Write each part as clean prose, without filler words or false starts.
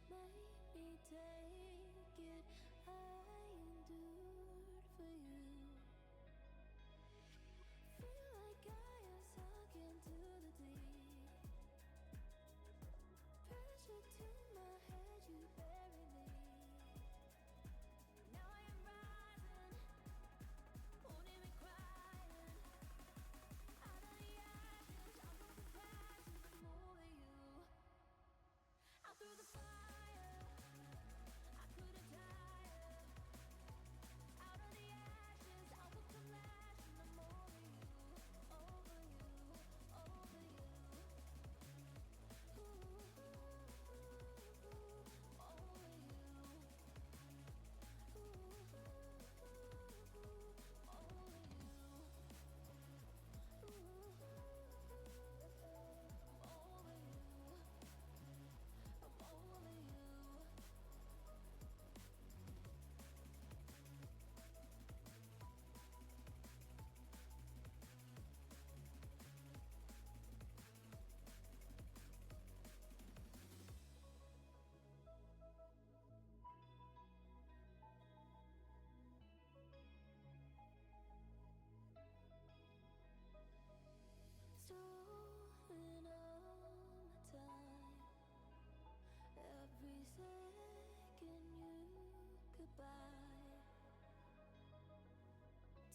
made me take it. I endured for you. Feel like I am sunk into the deep. Pressure to my head, you bury me. Now I am rising, holding me crying. Out of the ashes, I'm looking past the more of you. Out through the fire, I couldn't tire. Out of the ashes, I will come last, and the more of you, over you, over you. Ooh, ooh, ooh, over you. Ooh, ooh, ooh, over you. Ooh, I'm over you. I'm over you. Stolen all my time, every second you goodbye.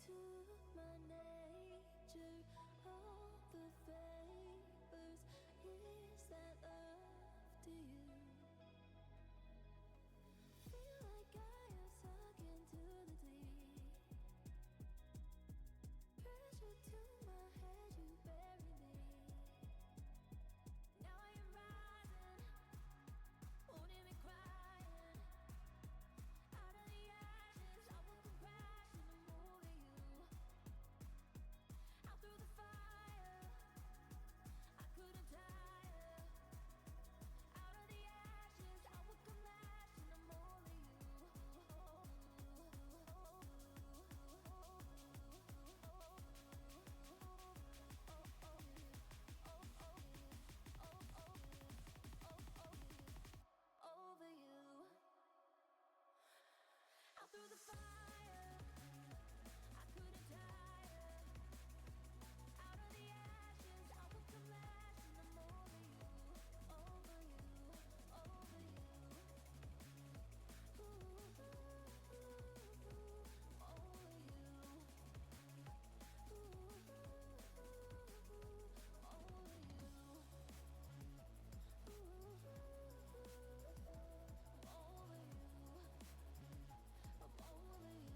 Took my nature, all the favors. Is that love to you? Feel like I am sunk into the deep. Pressure to my head, you bury me. Now I am rising, holding me crying. Out of the ashes, I will come crashing, I'm over you. Out through the fire, I couldn't tire. Out of the ashes, I will come last, and I'm over you. Over you. Out through the fire, I couldn't tire. Out of the ashes, I will come last, and I'm over you, over you, over you. Ooh, ooh, ooh, over you. Ooh, ooh, ooh, over you. Ooh, over you. I'm over you.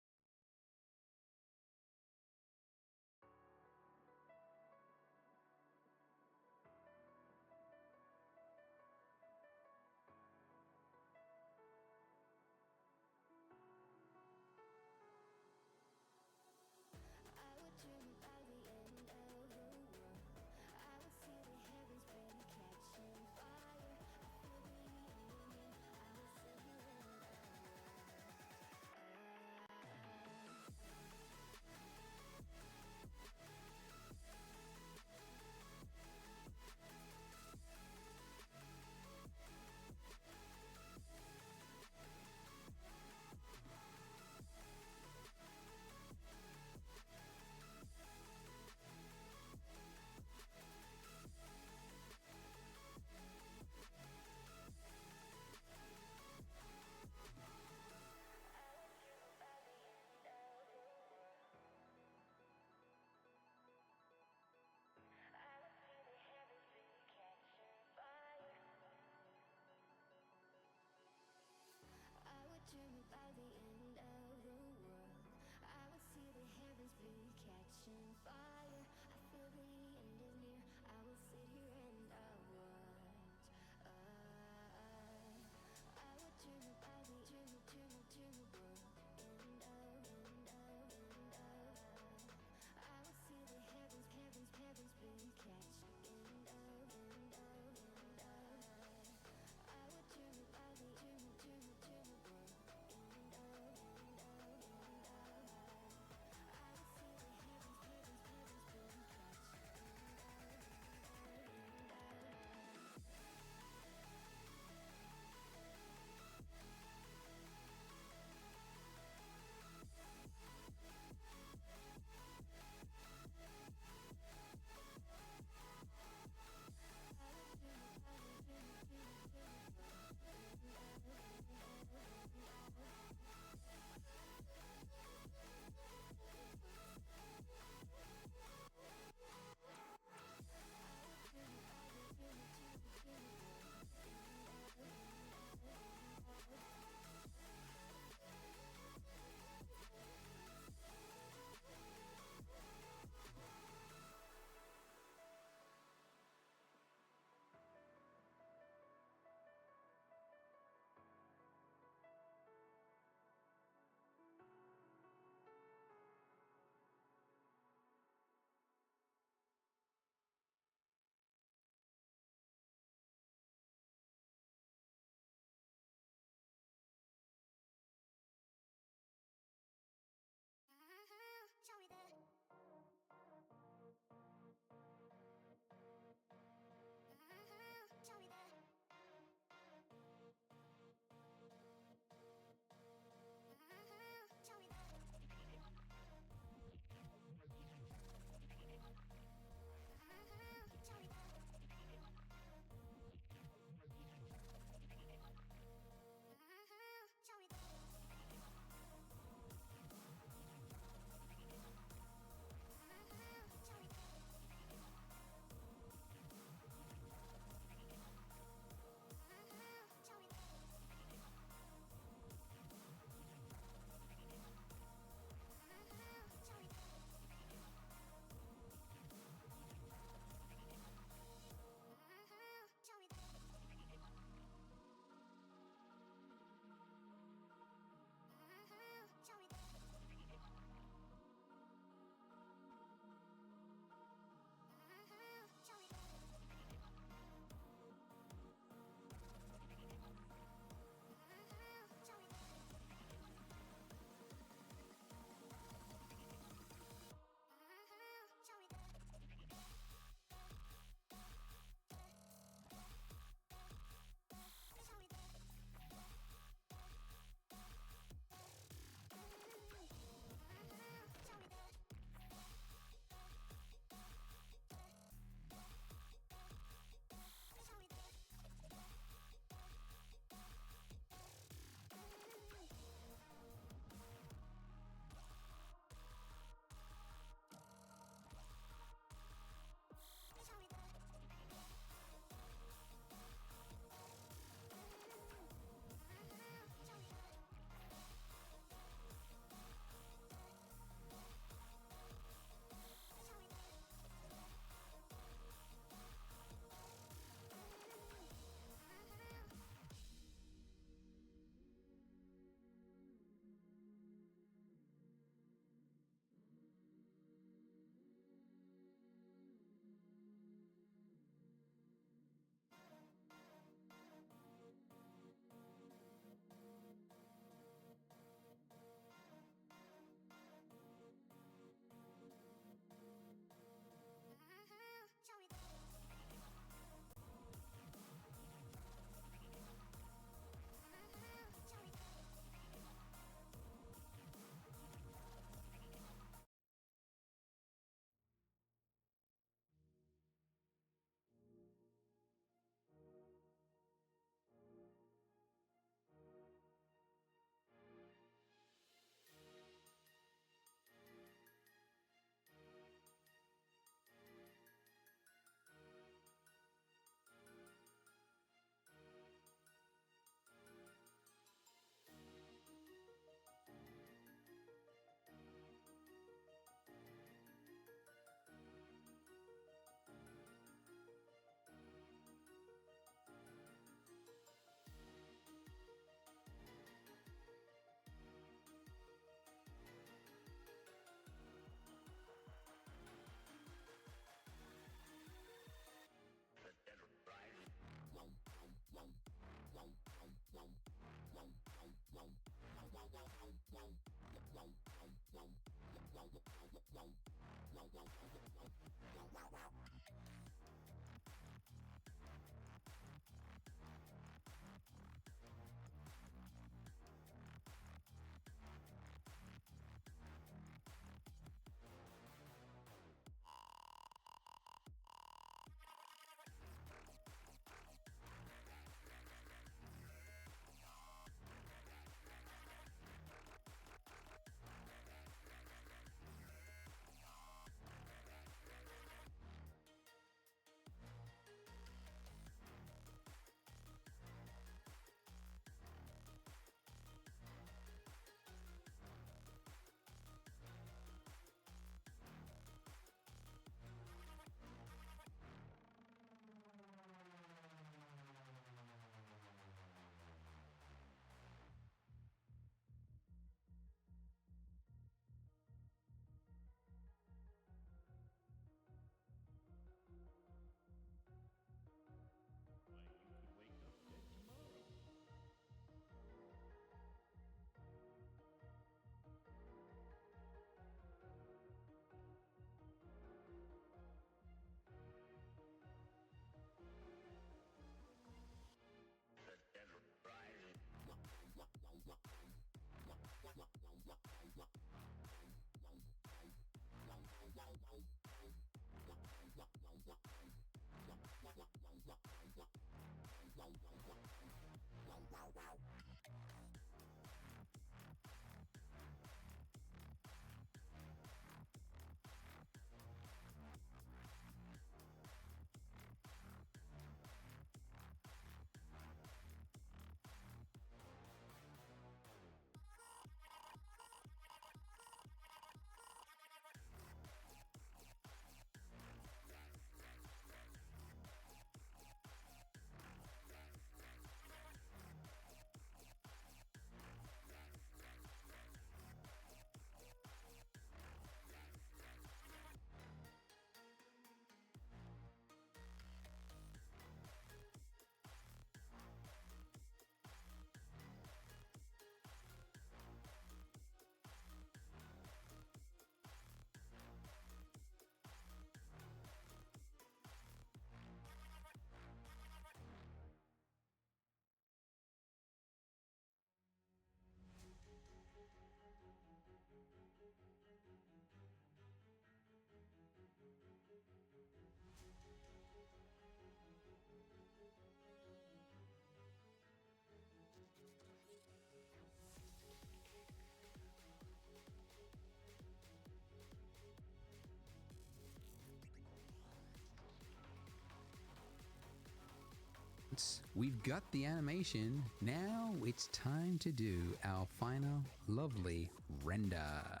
We've got the animation. Now it's time to do our final lovely render.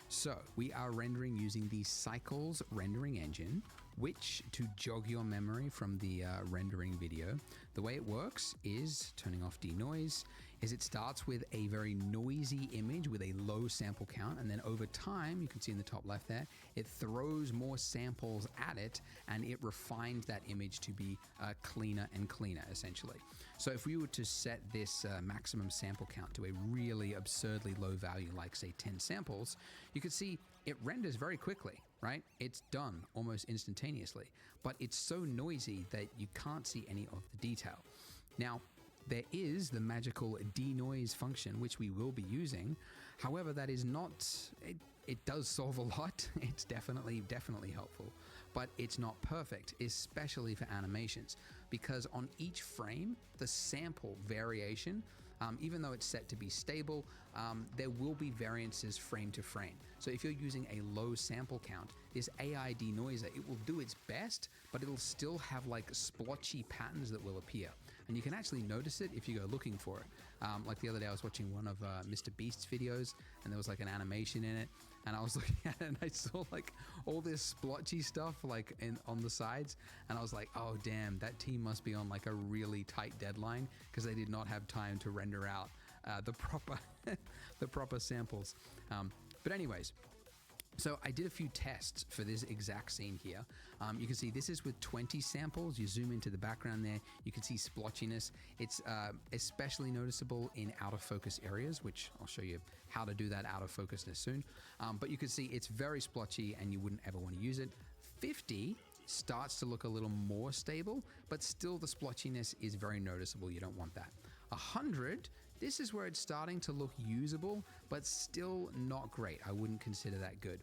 So we are rendering using the Cycles rendering engine, which, to jog your memory from the rendering video, the way it works is, turning off denoise, is it starts with a very noisy image with a low sample count, and then over time, you can see in the top left there, it throws more samples at it and it refines that image to be cleaner and cleaner, essentially. So if we were to set this maximum sample count to a really absurdly low value, like say 10 samples, you could see it renders very quickly, right? It's done almost instantaneously, but it's so noisy that you can't see any of the detail. Now, there is the magical denoise function, which we will be using. However, that is not, it does solve a lot. It's definitely helpful, but it's not perfect, especially for animations, because on each frame, the sample variation, even though it's set to be stable, there will be variances frame to frame. So if you're using a low sample count, this AI denoiser, it will do its best, but it'll still have like splotchy patterns that will appear. And you can actually notice it if you go looking for it. Like the other day I was watching one of Mr. Beast's videos, and there was like an animation in it, and I was looking at it and I saw like all this splotchy stuff like on the sides, and I was like, oh damn, that team must be on like a really tight deadline because they did not have time to render out the proper the proper samples. But anyways, So I did a few tests for this exact scene here. You can see this is with 20 samples. You zoom into the background there, you can see splotchiness. It's especially noticeable in out of focus areas, which I'll show you how to do that out of focusness soon. But you can see it's very splotchy and you wouldn't ever want to use it. 50 starts to look a little more stable, but still the splotchiness is very noticeable. You don't want that. 100, this is where it's starting to look usable, but still not great. I wouldn't consider that good.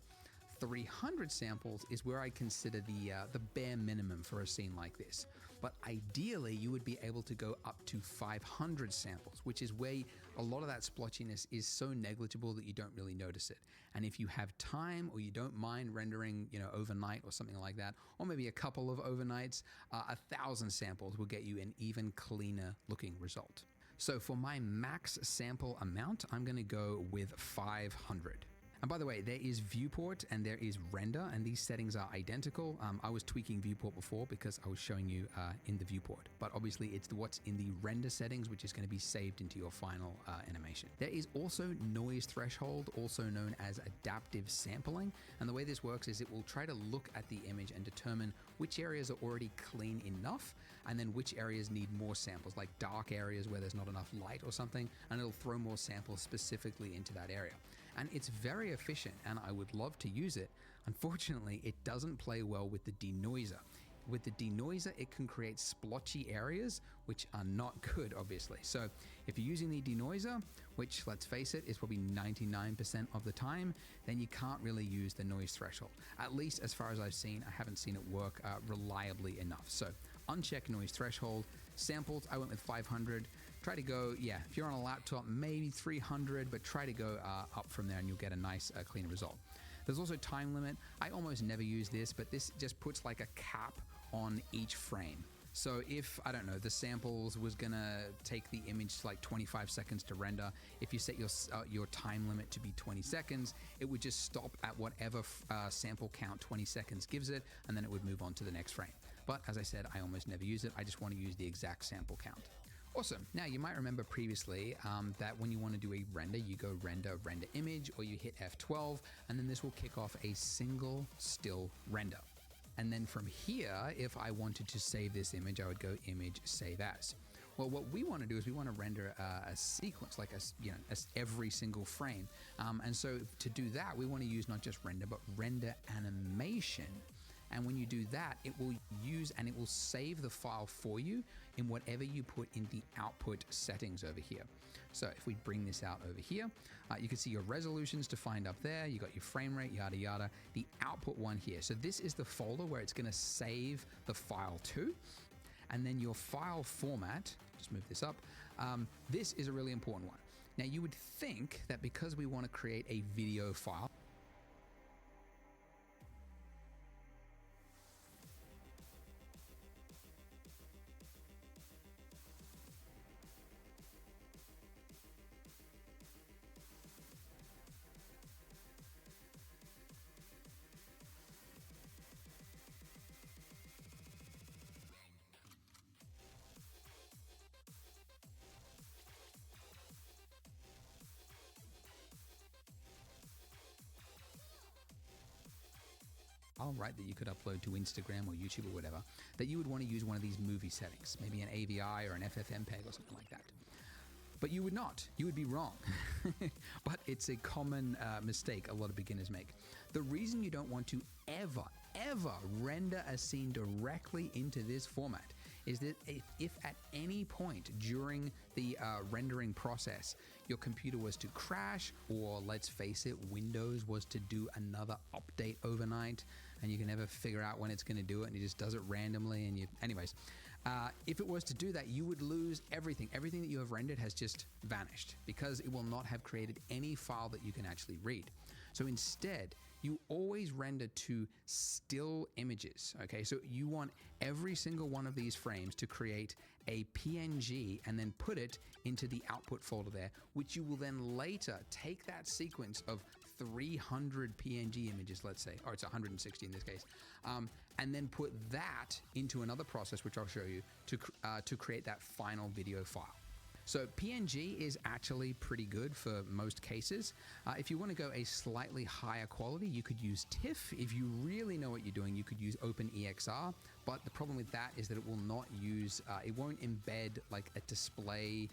300 samples is where I consider the bare minimum for a scene like this. But ideally, you would be able to go up to 500 samples, which is where a lot of that splotchiness is so negligible that you don't really notice it. And if you have time or you don't mind rendering, overnight or something like that, or maybe a couple of overnights, 1,000 samples will get you an even cleaner looking result. So for my max sample amount, I'm going to go with 500. And by the way, there is viewport and there is render, and these settings are identical. I was tweaking viewport before because I was showing you in the viewport, but obviously it's what's in the render settings, which is going to be saved into your final animation. There is also noise threshold, also known as adaptive sampling. And the way this works is it will try to look at the image and determine which areas are already clean enough, and then which areas need more samples, like dark areas where there's not enough light or something, and it'll throw more samples specifically into that area. And it's very efficient and I would love to use it. Unfortunately, it doesn't play well with the denoiser. With the denoiser, it can create splotchy areas, which are not good, obviously. So if you're using the denoiser, which let's face it, is probably 99% of the time, then you can't really use the noise threshold. At least as far as I've seen, I haven't seen it work reliably enough. So uncheck noise threshold. Samples, I went with 500. Try to go, if you're on a laptop, maybe 300, but try to go up from there and you'll get a nice clean result. There's also time limit. I almost never use this, but this just puts like a cap on each frame. So if, I don't know, the samples was gonna take the image like 25 seconds to render, if you set your time limit to be 20 seconds, it would just stop at whatever sample count 20 seconds gives it, and then it would move on to the next frame. But as I said, I almost never use it. I just want to use the exact sample count. Awesome. Now you might remember previously that when you want to do a render, you go render image, or you hit F12, and then this will kick off a single still render. And then from here, if I wanted to save this image, I would go image save as. Well, what we want to do is we want to render a sequence, like every single frame. And so to do that, we want to use not just render, but render animation. And when you do that, it will use and it will save the file for you in whatever you put in the output settings over here. So if we bring this out over here, you can see your resolutions defined up there. You got your frame rate, yada, yada, the output one here. So this is the folder where it's going to save the file to. And then your file format, just move this up. This is a really important one. Now you would think that because we want to create a video file, right, that you could upload to Instagram or YouTube or whatever, that you would want to use one of these movie settings, maybe an AVI or an FFmpeg or something like that. But you would not. You would be wrong. But it's a common mistake a lot of beginners make. The reason you don't want to ever render a scene directly into this format is that if at any point during the rendering process your computer was to crash, or let's face it, Windows was to do another update overnight and you can never figure out when it's going to do it and it just does it randomly, and if it was to do that, you would lose everything. Everything that you have rendered has just vanished because it will not have created any file that you can actually read. So instead, you always render to still images, okay? So you want every single one of these frames to create a PNG and then put it into the output folder there, which you will then later take that sequence of 300 PNG images, let's say, or it's 160 in this case, and then put that into another process, which I'll show you, to create that final video file. So PNG is actually pretty good for most cases. If you want to go a slightly higher quality, you could use TIFF. If you really know what you're doing, you could use OpenEXR. But the problem with that is that it will not use, it won't embed like a display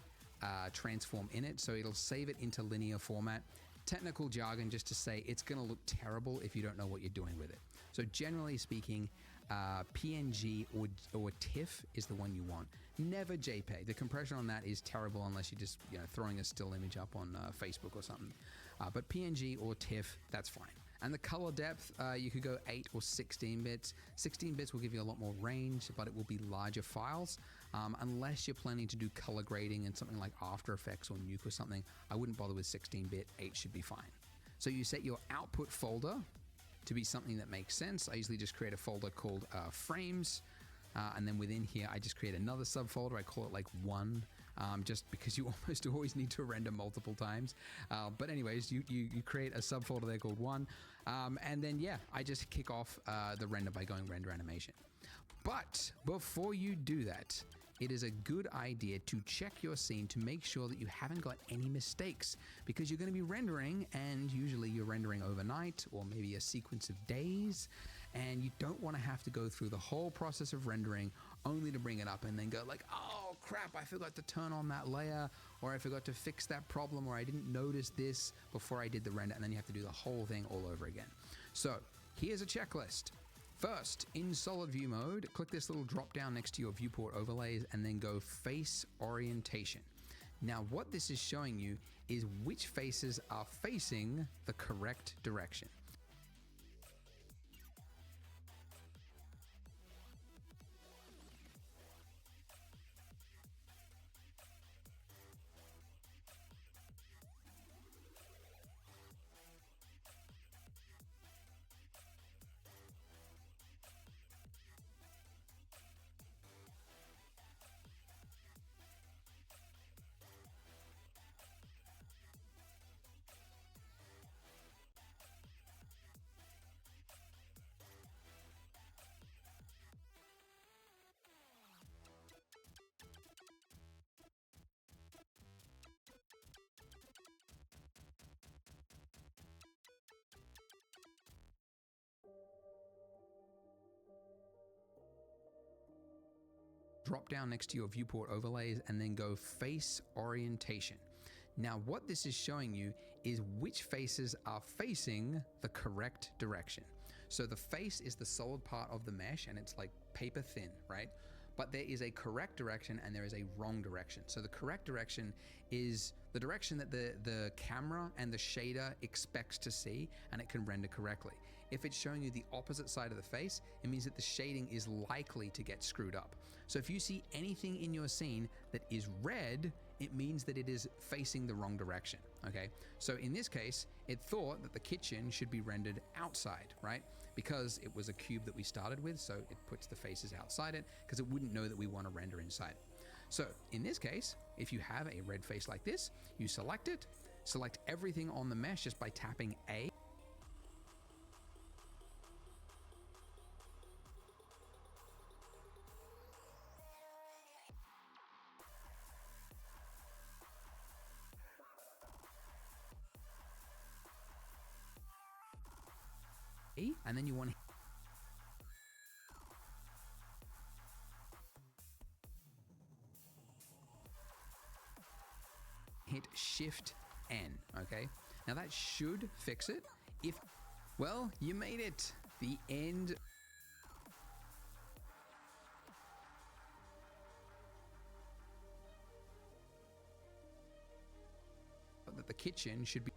transform in it. So it'll save it into linear format. Technical jargon just to say it's going to look terrible if you don't know what you're doing with it. So generally speaking, PNG or TIFF is the one you want. Never JPEG. The compression on that is terrible unless you're just throwing a still image up on Facebook or something. But PNG or TIFF, that's fine. And the color depth, you could go 8 or 16 bits. 16 bits will give you a lot more range, but it will be larger files. Unless you're planning to do color grading in something like After Effects or Nuke or something, I wouldn't bother with 16-bit. 8 should be fine. So you set your output folder to be something that makes sense. I usually just create a folder called frames. And then within here, I just create another subfolder. I call it like 1, just because you almost always need to render multiple times. But anyways, you create a subfolder there called 1. And then, yeah, I just kick off the render by going render animation. But before you do that, it is a good idea to check your scene to make sure that you haven't got any mistakes, because you're going to be rendering, and usually you're rendering overnight or maybe a sequence of days, and you don't want to have to go through the whole process of rendering only to bring it up and then go like, oh crap, I forgot to turn on that layer, or I forgot to fix that problem, or I didn't notice this before I did the render, and then you have to do the whole thing all over again. So here's a checklist. First, in solid view mode, click this little drop down next to your viewport overlays and then go face orientation. Now what this is showing you is which faces are facing the correct direction. Drop down next to your viewport overlays and then go face orientation. Now what this is showing you is which faces are facing the correct direction. So the face is the solid part of the mesh and it's like paper thin, right? But there is a correct direction and there is a wrong direction. So the correct direction is the direction that the camera and the shader expects to see, and it can render correctly. If it's showing you the opposite side of the face, it means that the shading is likely to get screwed up. So if you see anything in your scene that is red, it means that it is facing the wrong direction, okay? So in this case, it thought that the kitchen should be rendered outside, right? Because it was a cube that we started with, so it puts the faces outside it, because it wouldn't know that we want to render inside. So in this case, if you have a red face like this, you select it, select everything on the mesh just by tapping A. And then you want to hit Shift N, okay? Now that should fix it. Well, you made it. The end. That the kitchen should be.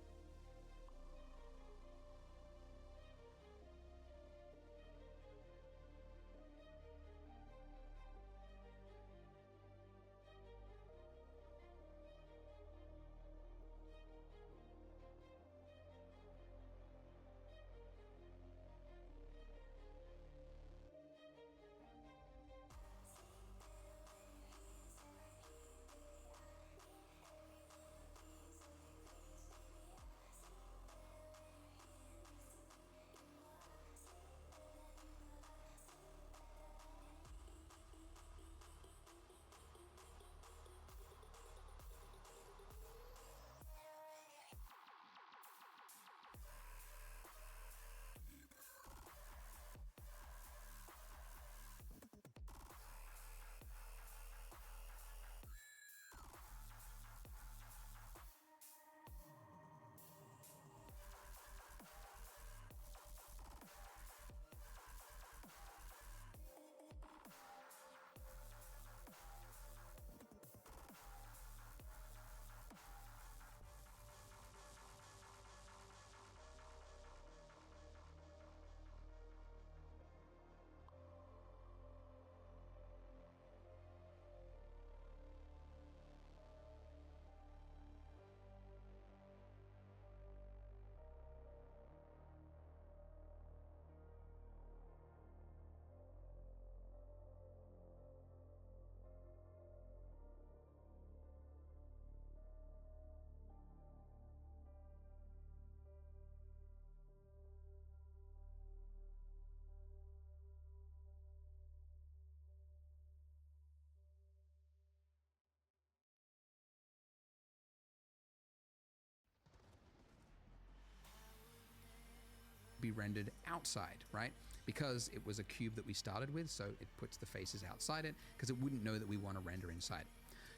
be rendered outside, right? Because it was a cube that we started with, so it puts the faces outside it because it wouldn't know that we want to render inside.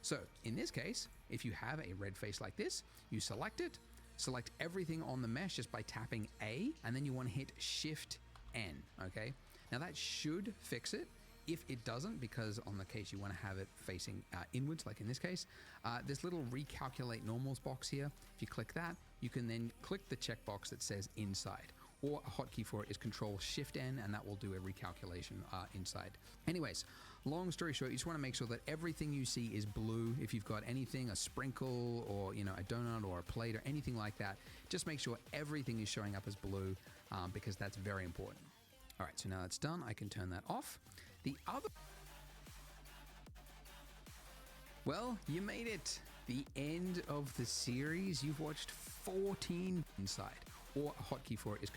So in this case, if you have a red face like this, you select it, select everything on the mesh just by tapping A, and then you want to hit Shift N, okay? Now that should fix it. If it doesn't, because on the case you want to have it facing inwards, like in this case, this little recalculate normals box here, if you click that, you can then click the checkbox that says inside. Or a hotkey for it is Control Shift N, and that will do a recalculation inside. Anyways, long story short, you just want to make sure that everything you see is blue. If you've got anything, a sprinkle or a donut or a plate or anything like that, just make sure everything is showing up as blue because that's very important. All right, so now that's done, I can turn that off. The other... Well, you made it. The end of the series. You've watched 14 inside, or a hotkey for it is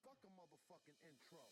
Fuck a motherfucking intro.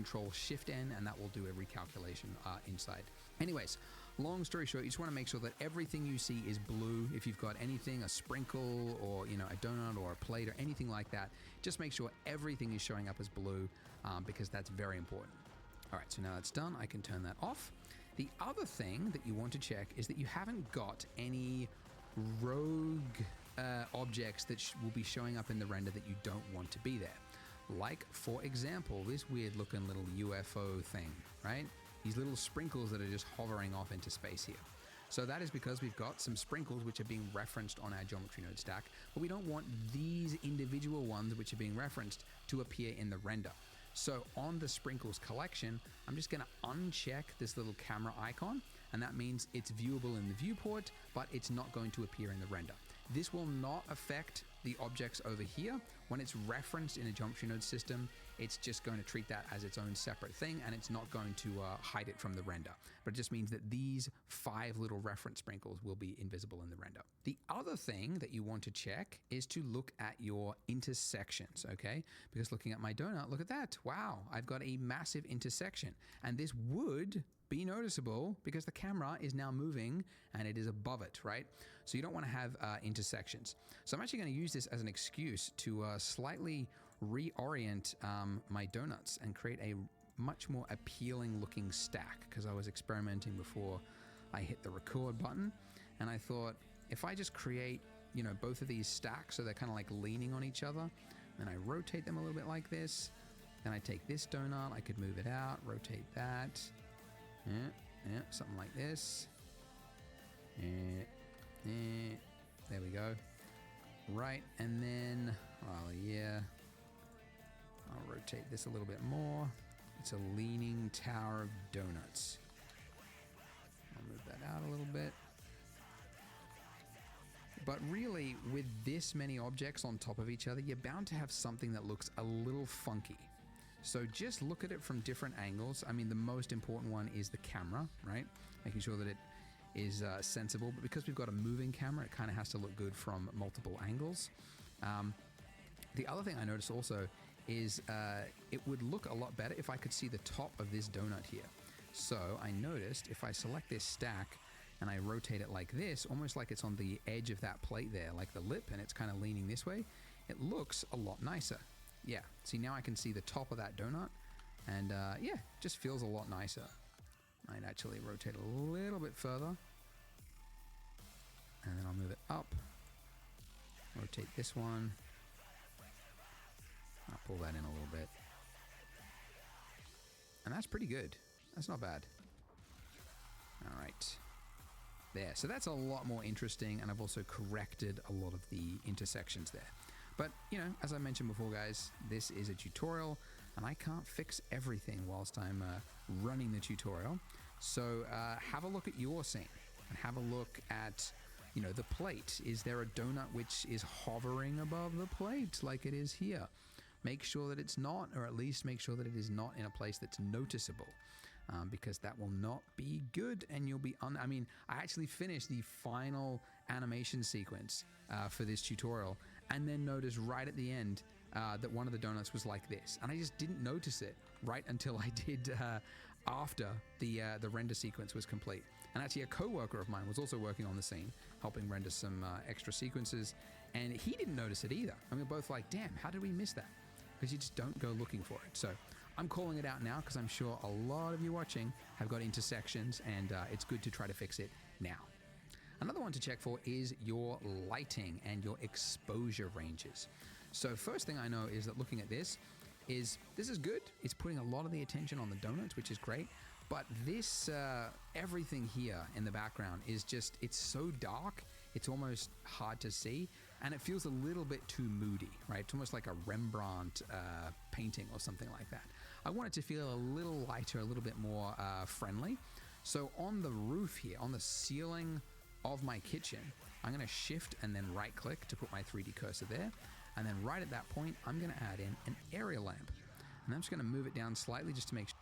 Control Shift N, and that will do a recalculation inside. Anyways, long story short, you just want to make sure that everything you see is blue. If you've got anything, a sprinkle or, you know, a donut or a plate or anything like that, just make sure everything is showing up as blue because that's very important. All right, so now that's done, I can turn that off. The other thing that you want to check is that you haven't got any rogue objects that will be showing up in the render that you don't want to be there. Like, for example, this weird looking little UFO thing, right? These little sprinkles that are just hovering off into space here. So that is because we've got some sprinkles which are being referenced on our geometry node stack, but we don't want these individual ones which are being referenced to appear in the render. So on the sprinkles collection, I'm just gonna uncheck this little camera icon, and that means it's viewable in the viewport, but it's not going to appear in the render. This will not affect the objects over here. When it's referenced in a geometry node system, it's just going to treat that as its own separate thing, and it's not going to hide it from the render. But it just means that these 5 little reference sprinkles will be invisible in the render. The other thing that you want to check is to look at your intersections, okay? Because looking at my donut, look at that. Wow, I've got a massive intersection. And this would be noticeable because the camera is now moving and it is above it, right? So you don't want to have intersections. So I'm actually going to use this as an excuse to slightly reorient my donuts and create a much more appealing looking stack, because I was experimenting before I hit the record button, and I thought if I just create, you know, both of these stacks so they're kind of like leaning on each other, and I rotate them a little bit like this, then I take this donut, I could move it out, rotate that, yeah, something like this, there we go. Right, and then, oh yeah, I'll rotate this a little bit more. It's a leaning tower of donuts. I'll move that out a little bit. But really, with this many objects on top of each other, you're bound to have something that looks a little funky. So just look at it from different angles. I mean, the most important one is the camera, right? Making sure that it is sensible, but because we've got a moving camera, it kind of has to look good from multiple angles. The other thing I noticed also is it would look a lot better if I could see the top of this donut here. So I noticed if I select this stack and I rotate it like this, almost like it's on the edge of that plate there, like the lip, and it's kind of leaning this way, it looks a lot nicer. Yeah, see, now I can see the top of that donut, and yeah, just feels a lot nicer. I'd actually rotate a little bit further, and then I'll move it up, rotate this one, I'll pull that in a little bit, and that's pretty good. That's not bad. All right, there. So that's a lot more interesting, and I've also corrected a lot of the intersections there. But, you know, as I mentioned before, guys, this is a tutorial, and I can't fix everything whilst I'm running the tutorial. So have a look at your scene, and have a look at, you know, the plate. Is there a donut which is hovering above the plate like it is here? Make sure that it's not, or at least make sure that it is not in a place that's noticeable. Because that will not be good, and you'll be I mean, I actually finished the final animation sequence for this tutorial, and then noticed right at the end that one of the donuts was like this, and I just didn't notice it right until I did after the render sequence was complete. And actually, a co-worker of mine was also working on the scene, helping render some extra sequences, and he didn't notice it either. And we were both like, damn, how did we miss that? Because you just don't go looking for it. So I'm calling it out now because I'm sure a lot of you watching have got intersections, and it's good to try to fix it now. Another one to check for is your lighting and your exposure ranges. So first thing I know is that looking at this is good. It's putting a lot of the attention on the donuts, which is great. But this, everything here in the background is just, it's so dark, it's almost hard to see, and it feels a little bit too moody, right? It's almost like a Rembrandt painting or something like that. I want it to feel a little lighter, a little bit more friendly. So on the roof here, on the ceiling of my kitchen, I'm gonna shift and then right click to put my 3D cursor there. And then right at that point, I'm gonna add in an area lamp. And I'm just gonna move it down slightly just to make sure.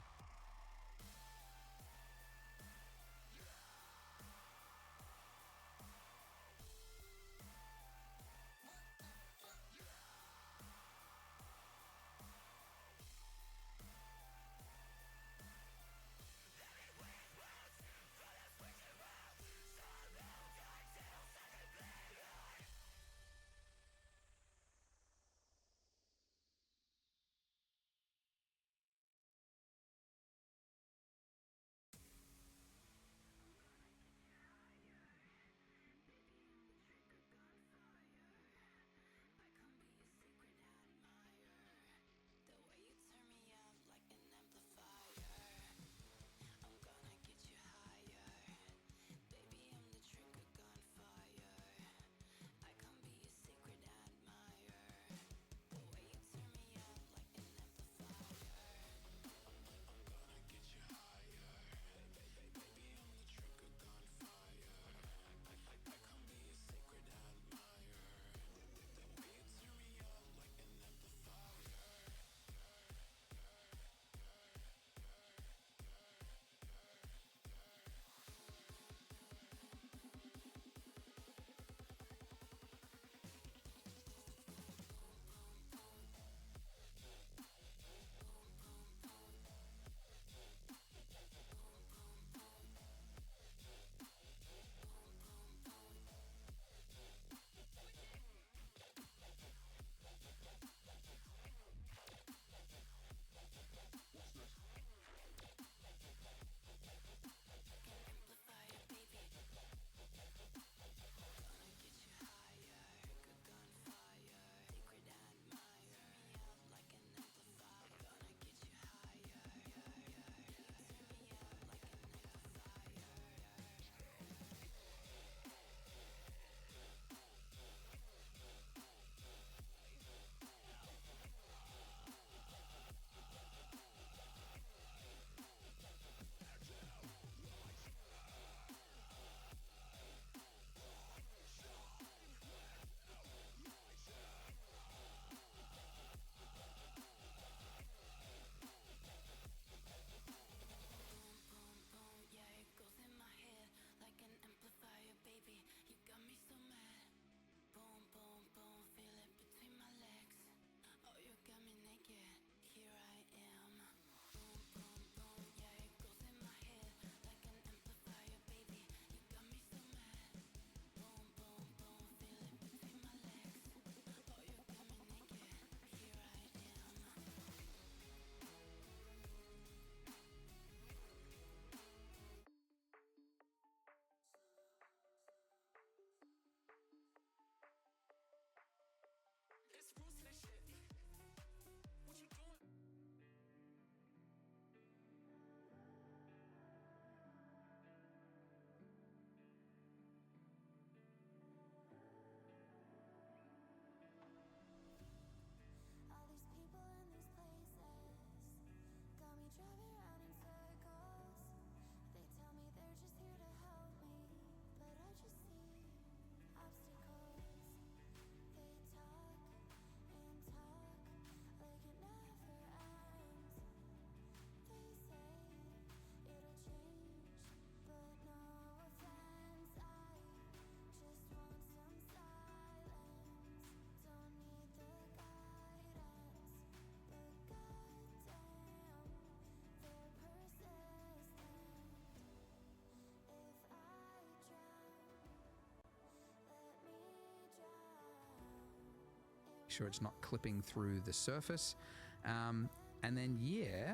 sure it's not clipping through the surface. And then, yeah,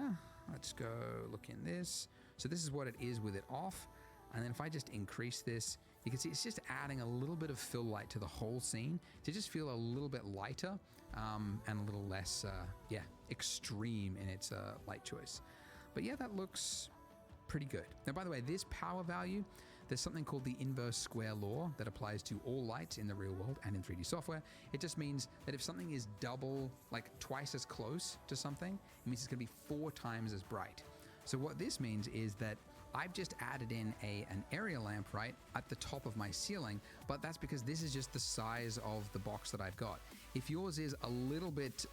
let's go look in this. So this is what it is with it off. And then if I just increase this, you can see it's just adding a little bit of fill light to the whole scene to just feel a little bit lighter and a little less, extreme in its light choice. But yeah, that looks pretty good. Now, by the way, this power value, there's something called the inverse square law that applies to all light in the real world and in 3D software. It just means that if something is double, like twice as close to something, it means it's going to be 4 times as bright. So what this means is that I've just added in an area lamp right at the top of my ceiling, but that's because this is just the size of the box that I've got. If yours is a little bit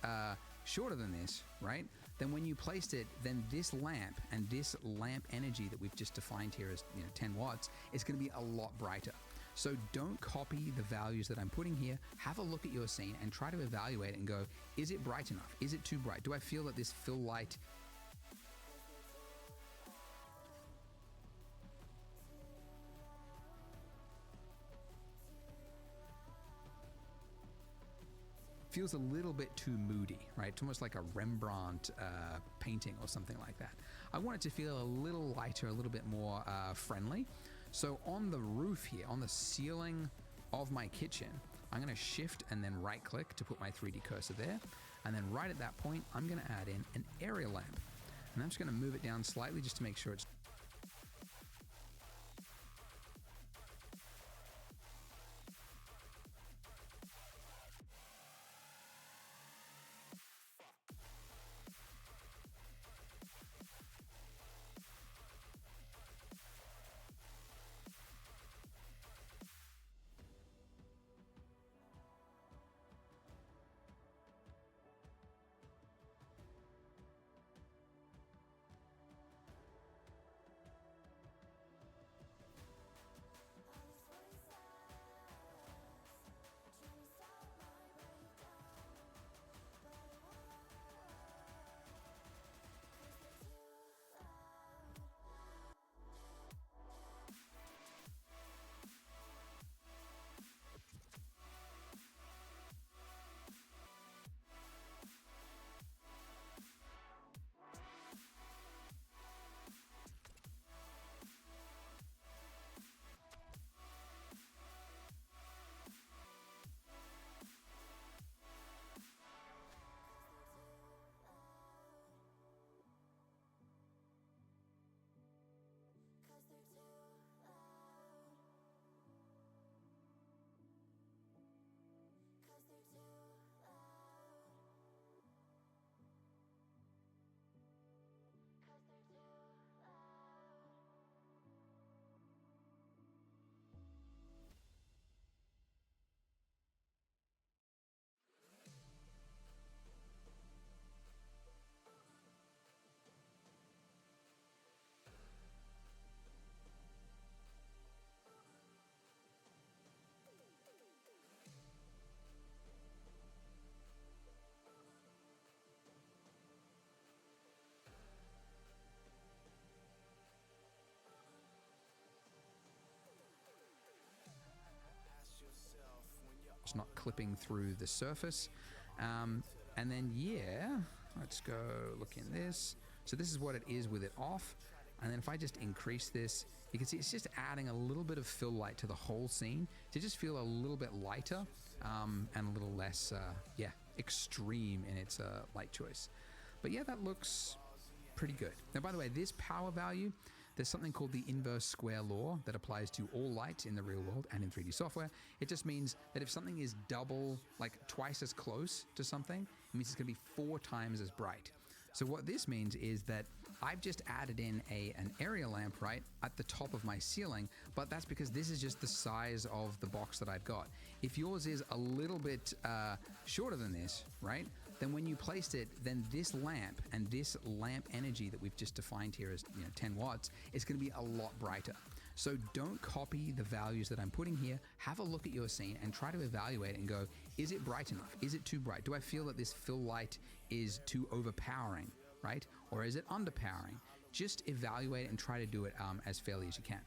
shorter than this, right, then when you placed it, then this lamp and this lamp energy that we've just defined here as 10 watts is going to be a lot brighter. So don't copy the values that I'm putting here. Have a look at your scene and try to evaluate it and go, is it bright enough? Is it too bright? Do I feel that this fill light feels a little bit too moody, right? It's almost like a Rembrandt painting or something like that. I want it to feel a little lighter, a little bit more friendly. So on the roof here, on the ceiling of my kitchen, I'm going to shift and then right click to put my 3D cursor there. And then right at that point, I'm going to add in an area lamp. And I'm just going to move it down slightly just to make sure it's not clipping through the surface. And then, yeah, let's go look in this. So this is what it is with it off. And then if I just increase this, you can see it's just adding a little bit of fill light to the whole scene to just feel a little bit lighter and a little less, extreme in its light choice. But yeah, that looks pretty good. Now, by the way, this power value, there's something called the inverse square law that applies to all light in the real world and in 3D software. It just means that if something is double, like twice as close to something, it means it's going to be 4 times as bright. So what this means is that I've just added in an area lamp right at the top of my ceiling, but that's because this is just the size of the box that I've got. If yours is a little bit shorter than this, right, then when you placed it, then this lamp and this lamp energy that we've just defined here as 10 watts is going to be a lot brighter. So don't copy the values that I'm putting here. Have a look at your scene and try to evaluate it and go, is it bright enough? Is it too bright? Do I feel that this fill light is too overpowering, right? Or is it underpowering? Just evaluate it and try to do it as fairly as you can.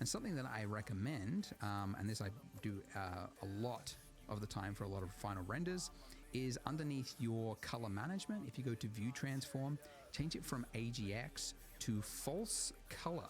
And something that I recommend, and this I do a lot of the time for a lot of final renders, is underneath your color management. If you go to view transform, change it from AGX to false color.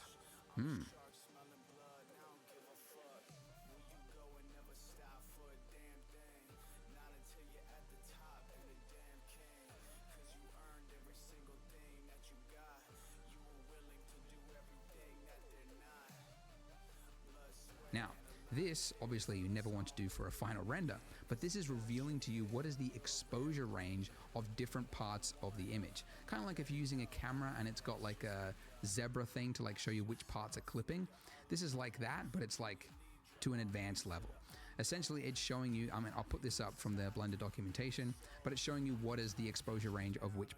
Now, this obviously you never want to do for a final render, but this is revealing to you what is the exposure range of different parts of the image. Kind of like if you're using a camera and it's got like a zebra thing to like show you which parts are clipping. This is like that, but it's like to an advanced level. Essentially, it's showing you, I mean, I'll put this up from the Blender documentation, but it's showing you what is the exposure range of which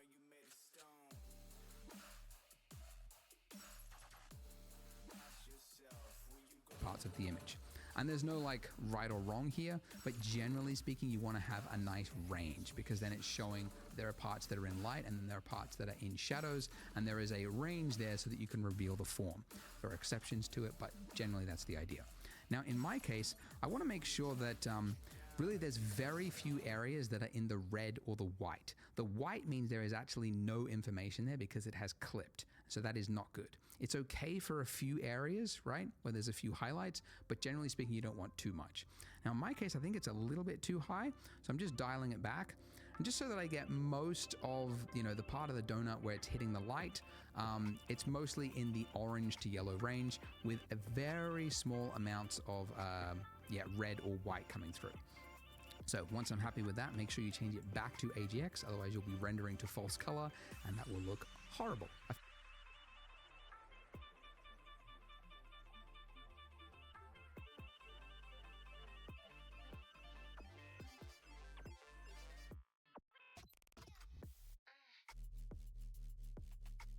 parts of the image. And there's no like right or wrong here, but generally speaking, you want to have a nice range because then it's showing there are parts that are in light and then there are parts that are in shadows, and there is a range there so that you can reveal the form. There are exceptions to it, but generally that's the idea. Now, in my case, I want to make sure that really there's very few areas that are in the red or the white. The white means there is actually no information there because it has clipped. So that is not good. It's okay for a few areas, right, where there's a few highlights, but generally speaking, you don't want too much. Now, in my case, I think it's a little bit too high, so I'm just dialing it back. And just so that I get most of, you know, the part of the donut where it's hitting the light, it's mostly in the orange to yellow range with a very small amounts of, red or white coming through. So once I'm happy with that, make sure you change it back to AGX, otherwise you'll be rendering to false color, and that will look horrible.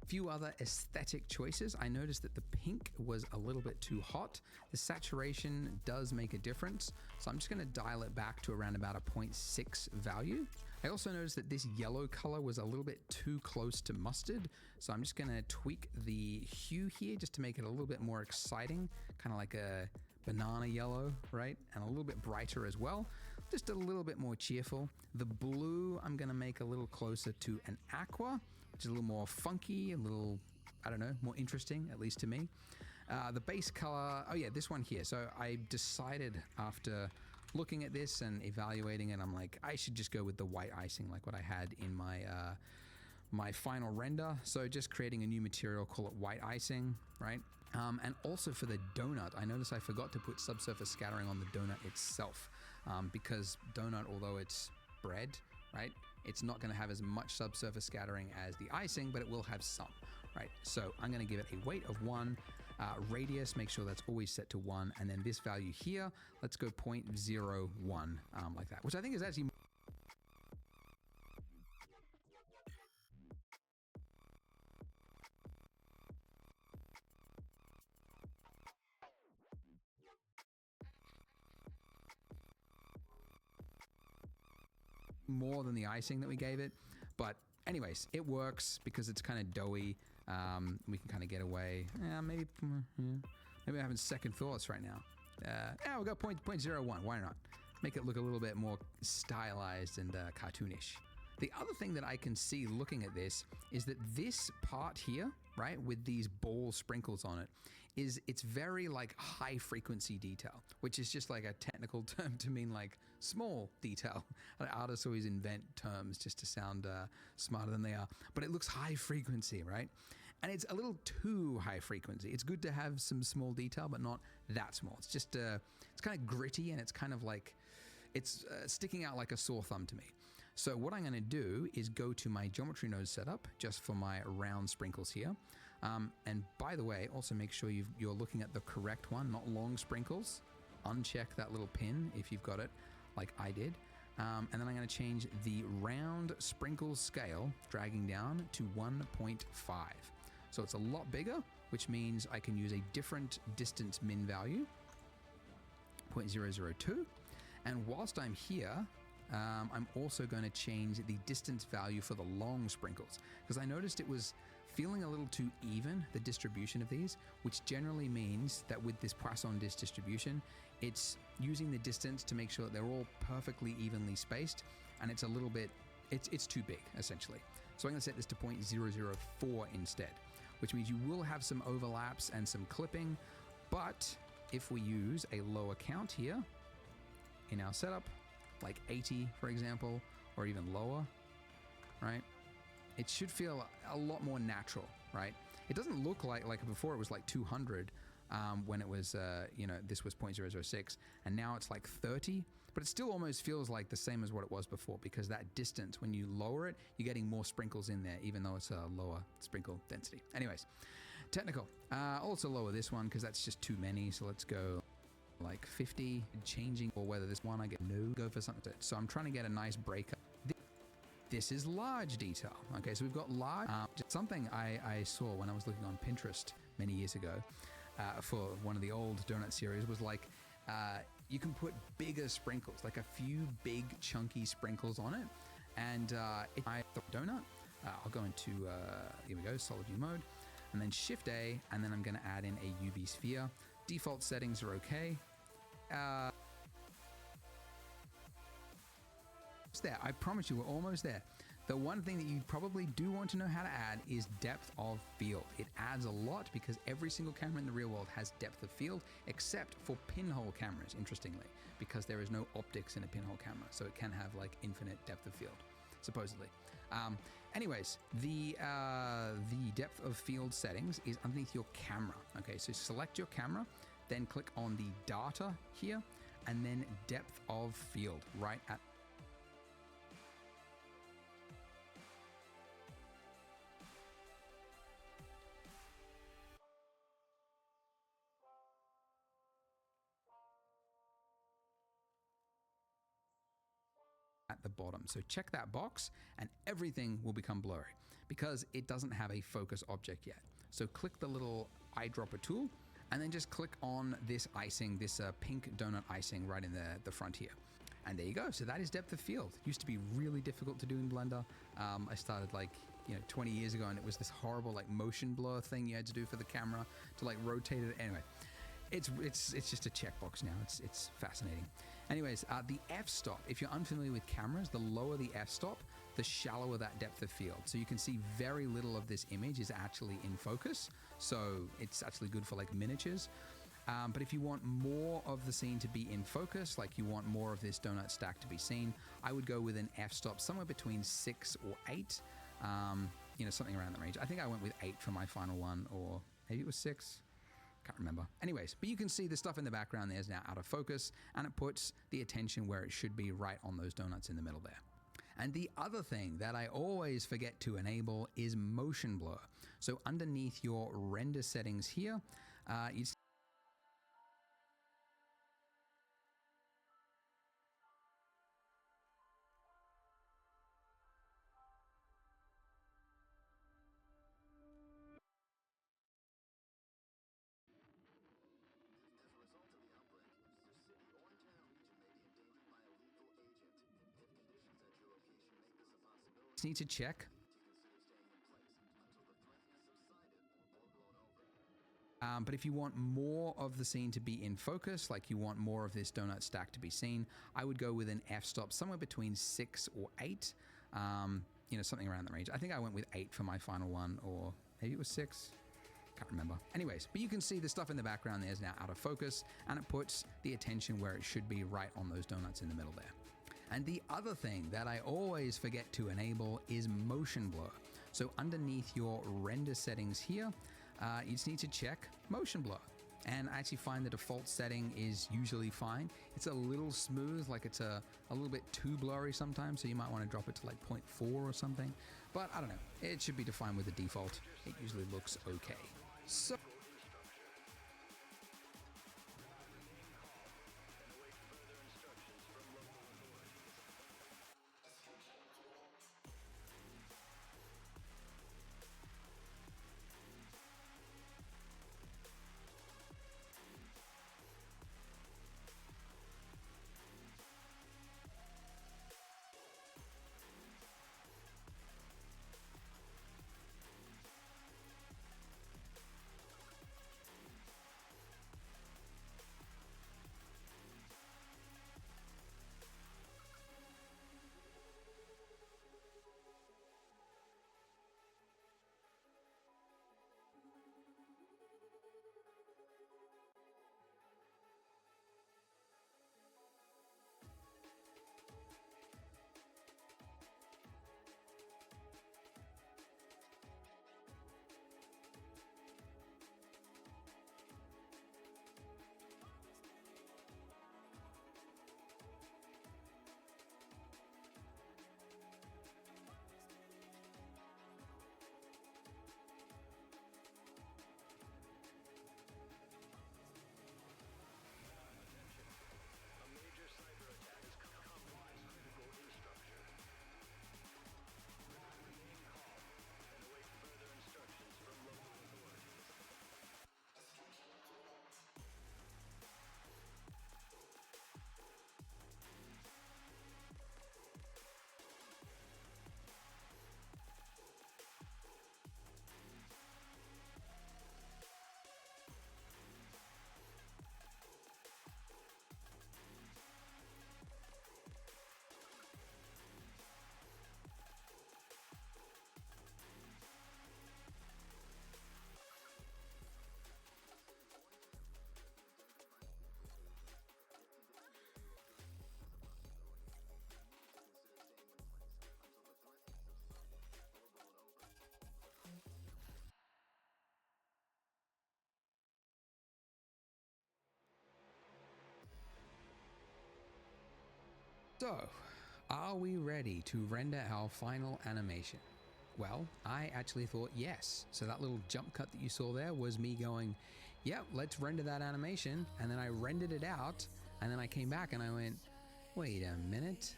Few other aesthetic choices. I noticed that the pink was a little bit too hot. The saturation does make a difference, so I'm just going to dial it back to around about a 0.6 value. I also noticed that this yellow color was a little bit too close to mustard, so I'm just going to tweak the hue here just to make it a little bit more exciting, kind of like a banana yellow, right? And a little bit brighter as well, just a little bit more cheerful. The blue I'm going to make a little closer to an aqua, which is a little more funky, a little, I don't know, more interesting, at least to me. The base color, oh yeah, this one here. So I decided after looking at this and evaluating it, I'm like, I should just go with the white icing like what I had in my my final render. So just creating a new material, call it white icing, right? And also for the donut, I noticed I forgot to put subsurface scattering on the donut itself, because donut, although it's bread, right, it's not going to have as much subsurface scattering as the icing, but it will have some, right? So I'm going to give it a weight of 1, radius, make sure that's always set to 1, and then this value here, let's go 0.01, like that, which I think is actually more than the icing that we gave it. But anyways, it works because it's kind of doughy. We can kind of get away. Maybe I'm having second thoughts right now. We'll go 0.01. Why not? Make it look a little bit more stylized and cartoonish. The other thing that I can see looking at this is that this part here, right, with these ball sprinkles on it, it's very like high frequency detail, which is just like a technical term to mean like small detail. Artists always invent terms just to sound smarter than they are, but it looks high frequency, right? And it's a little too high frequency. It's good to have some small detail, but not that small. It's just, it's kind of gritty and it's kind of like, it's sticking out like a sore thumb to me. So what I'm going to do is go to my geometry node setup just for my round sprinkles here. And by the way, also make sure you're looking at the correct one, not long sprinkles. Uncheck that little pin if you've got it like I did. And then I'm going to change the round sprinkles scale, dragging down to 1.5. So it's a lot bigger, which means I can use a different distance min value, 0.002. And whilst I'm here, I'm also going to change the distance value for the long sprinkles, because I noticed it was feeling a little too even, the distribution of these, which generally means that with this Poisson distribution, it's using the distance to make sure that they're all perfectly evenly spaced. and it's a little bit, it's too big essentially. So I'm going to set this to 0.004 instead, which means you will have some overlaps and some clipping. But if we use a lower count here in our setup, like 80, for example, or even lower, right? It should feel a lot more natural, right? It doesn't look like before it was like 200 when it was, this was 0.006, and now it's like 30, but it still almost feels like the same as what it was before, because that distance, when you lower it, you're getting more sprinkles in there, even though it's a lower sprinkle density. Anyways, technical. Also lower this one because that's just too many. So let's go like 50, changing, or whether this one I get no, go for something. So I'm trying to get a nice breakup. This is large detail. Okay, so we've got large. Something I saw when I was looking on Pinterest many years ago for one of the old donut series was like you can put bigger sprinkles, like a few big chunky sprinkles on it. And I donut. I'll go into here we go, solid view mode, and then Shift A, and then I'm going to add in a UV sphere. Default settings are okay. It's there. I promise you, we're almost there. The one thing that you probably do want to know how to add is depth of field. It adds a lot because every single camera in the real world has depth of field, except for pinhole cameras, interestingly, because there is no optics in a pinhole camera, so it can have like infinite depth of field, supposedly. Anyways, the depth of field settings is underneath your camera. Okay, so select your camera, then click on the data here, and then depth of field right at the bottom. So check that box and everything will become blurry because it doesn't have a focus object yet. So click the little eyedropper tool and then just click on this icing, this pink donut icing right in the front here. And there you go. So that is depth of field. It used to be really difficult to do in Blender. I started 20 years ago, and it was this horrible like motion blur thing you had to do for the camera to like rotate it. Anyway, it's just a checkbox now. It's fascinating. Anyways, the f-stop, if you're unfamiliar with cameras, the lower the f-stop, the shallower that depth of field. So you can see very little of this image is actually in focus. So it's actually good for like miniatures. But if you want more of the scene to be in focus, like you want more of this donut stack to be seen, I would go with an f-stop somewhere between 6 or 8, something around that range. I think I went with 8 for my final one, or maybe it was 6. Can't remember. Anyways, but you can see the stuff in the background there is now out of focus, and it puts the attention where it should be, right on those donuts in the middle there. And the other thing that I always forget to enable is motion blur. So underneath your render settings here, you need to check. But if you want more of the scene to be in focus, like you want more of this donut stack to be seen, I would go with an f-stop somewhere between 6 or 8, something around that range. I think I went with 8 for my final one, or maybe it was 6. Can't remember. Anyways, but you can see the stuff in the background there is now out of focus, and it puts the attention where it should be, right on those donuts in the middle there. And the other thing that I always forget to enable is motion blur. So underneath your render settings here, you just need to check motion blur. And I actually find the default setting is usually fine. It's a little smooth, like it's a little bit too blurry sometimes, so you might want to drop it to like 0.4 or something. But I don't know, it should be defined with the default. It usually looks okay. So So, are we ready to render our final animation? Well, I actually thought yes. So that little jump cut that you saw there was me going, yep, let's render that animation. And then I rendered it out. And then I came back and I went, wait a minute.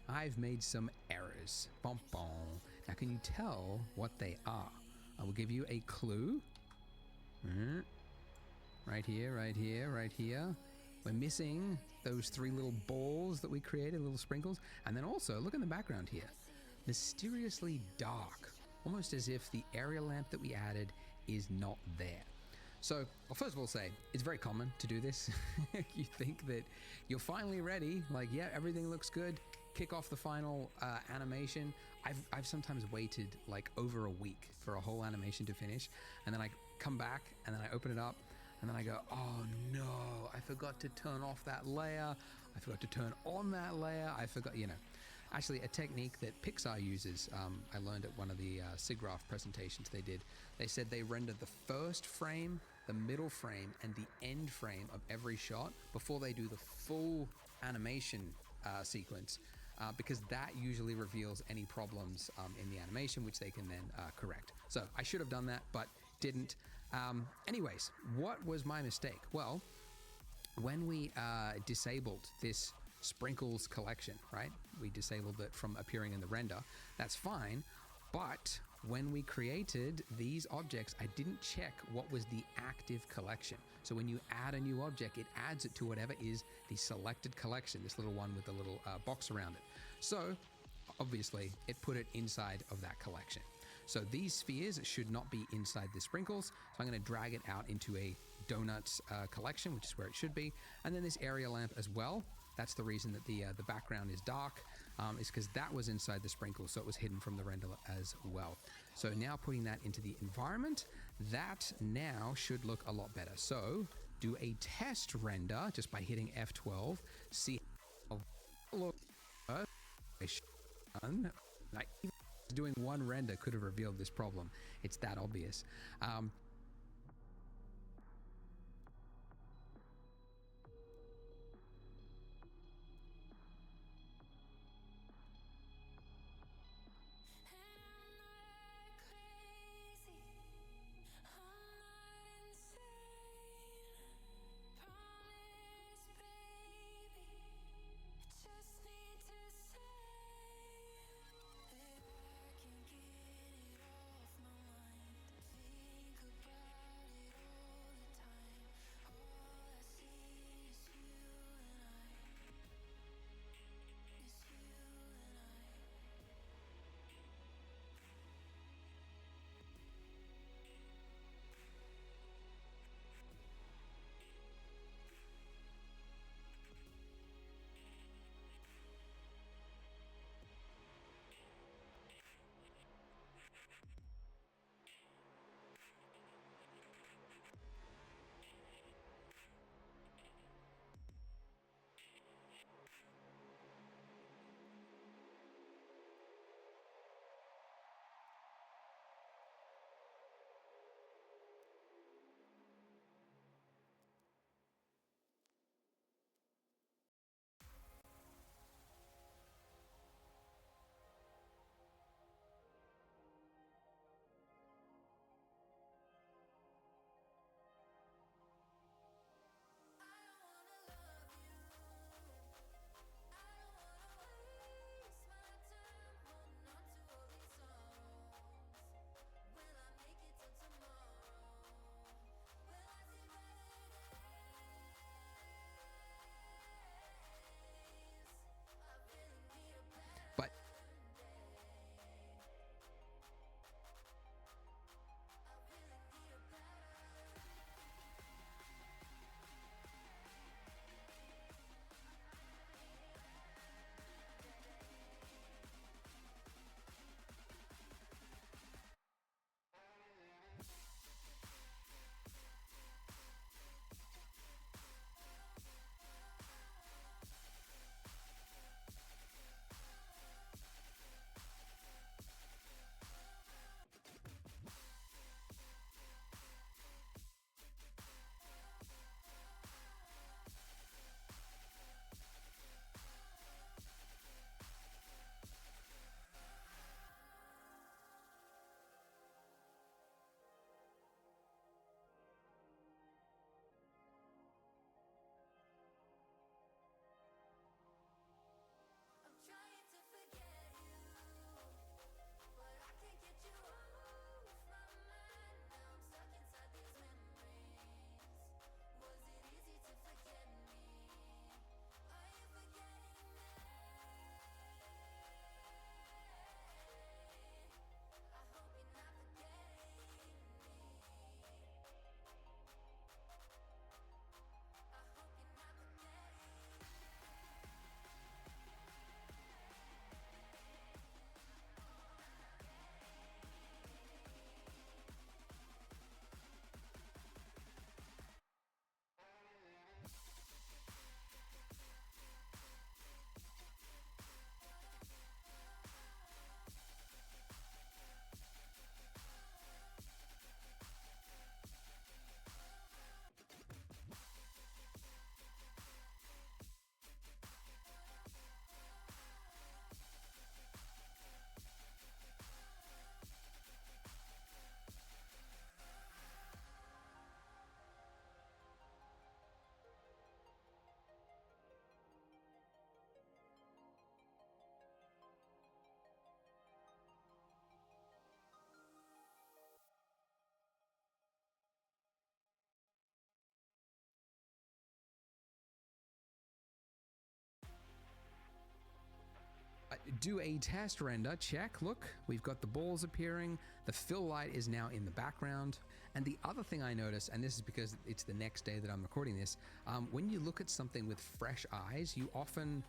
I've made some errors. Bom, bom. Now, can you tell what they are? I will give you a clue. Right here, right here, right here. We're missing those three little balls that we created, little sprinkles. And then also, look in the background here. Mysteriously dark, almost as if the area lamp that we added is not there. So, I'll first of all say, it's very common to do this. You think that you're finally ready, like, yeah, everything looks good, kick off the final animation. I've sometimes waited like over a week for a whole animation to finish, and then I come back and then I open it up and then I go, oh no, I forgot to turn off that layer, I forgot to turn on that layer, I forgot, you know. Actually, a technique that Pixar uses, I learned at one of the SIGGRAPH presentations they did. They said they render the first frame, the middle frame, and the end frame of every shot before they do the full animation sequence, because that usually reveals any problems in the animation, which they can then correct. So I should have done that, but didn't. Anyways, what was my mistake? Well, when we disabled this sprinkles collection, right? We disabled it from appearing in the render. That's fine. But when we created these objects, I didn't check what was the active collection. So when you add a new object, it adds it to whatever is the selected collection, this little one with the little box around it. So obviously it put it inside of that collection. So these spheres should not be inside the sprinkles. So I'm going to drag it out into a donuts collection, which is where it should be. And then this area lamp as well. That's the reason that the background is dark, is because that was inside the sprinkles, so it was hidden from the render as well. So now putting that into the environment, that now should look a lot better. So do a test render just by hitting F12. See how it looks. Like even doing one render could have revealed this problem. It's that obvious. do a test render. Check, look, we've got the balls appearing. The fill light is now in the background. And the other thing I noticed, and this is because it's the next day that I'm recording this, when you look at something with fresh eyes, you often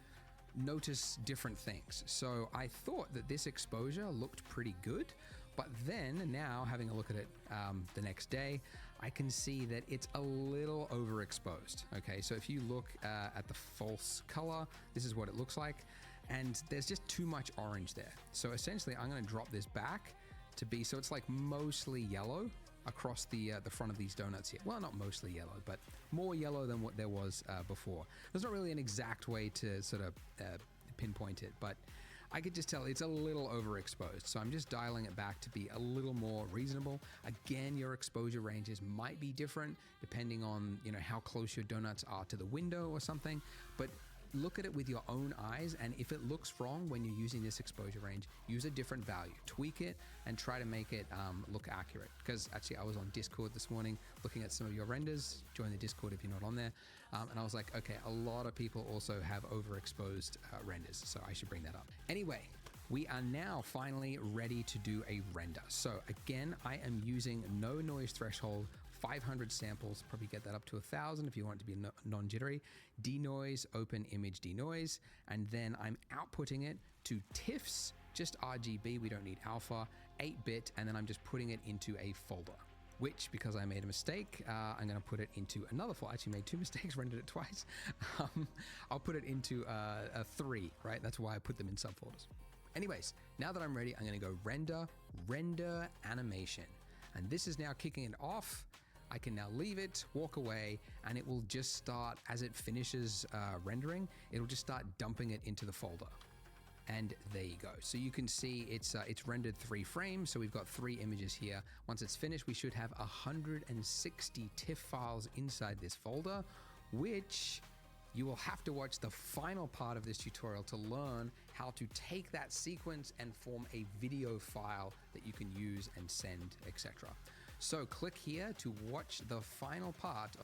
notice different things. So I thought that this exposure looked pretty good, but then now having a look at it the next day, I can see that it's a little overexposed. Okay, so if you look at the false color, this is what it looks like, and there's just too much orange there. So essentially I'm going to drop this back to be, so it's like mostly yellow across the front of these donuts here. Well, not mostly yellow, but more yellow than what there was before. There's not really an exact way to sort of pinpoint it, but I could just tell it's a little overexposed. So I'm just dialing it back to be a little more reasonable. Again, your exposure ranges might be different depending on, you know, how close your donuts are to the window or something, but look at it with your own eyes, and if it looks wrong when you're using this exposure range, use a different value, tweak it, and try to make it look accurate. Because actually I was on Discord this morning looking at some of your renders. Join the Discord if you're not on there. And I was like, okay, a lot of people also have overexposed renders, so I should bring that up. Anyway, we are now finally ready to do a render. So again, I am using no noise threshold, 500 samples, probably get that up to 1,000 if you want it to be non-jittery, denoise, open image denoise, and then I'm outputting it to TIFFs, just RGB, we don't need alpha, 8-bit, and then I'm just putting it into a folder, which, because I made a mistake, I'm gonna put it into another folder. I actually made 2 mistakes, rendered it twice. I'll put it into a 3, right? That's why I put them in subfolders. Anyways, now that I'm ready, I'm gonna go render animation. And this is now kicking it off. I can now leave it, walk away, and it will just start, as it finishes rendering, it'll just start dumping it into the folder. And there you go. So you can see it's rendered 3 frames. So we've got 3 images here. Once it's finished, we should have 160 TIFF files inside this folder, which you will have to watch the final part of this tutorial to learn how to take that sequence and form a video file that you can use and send, etc. So click here to watch the final part.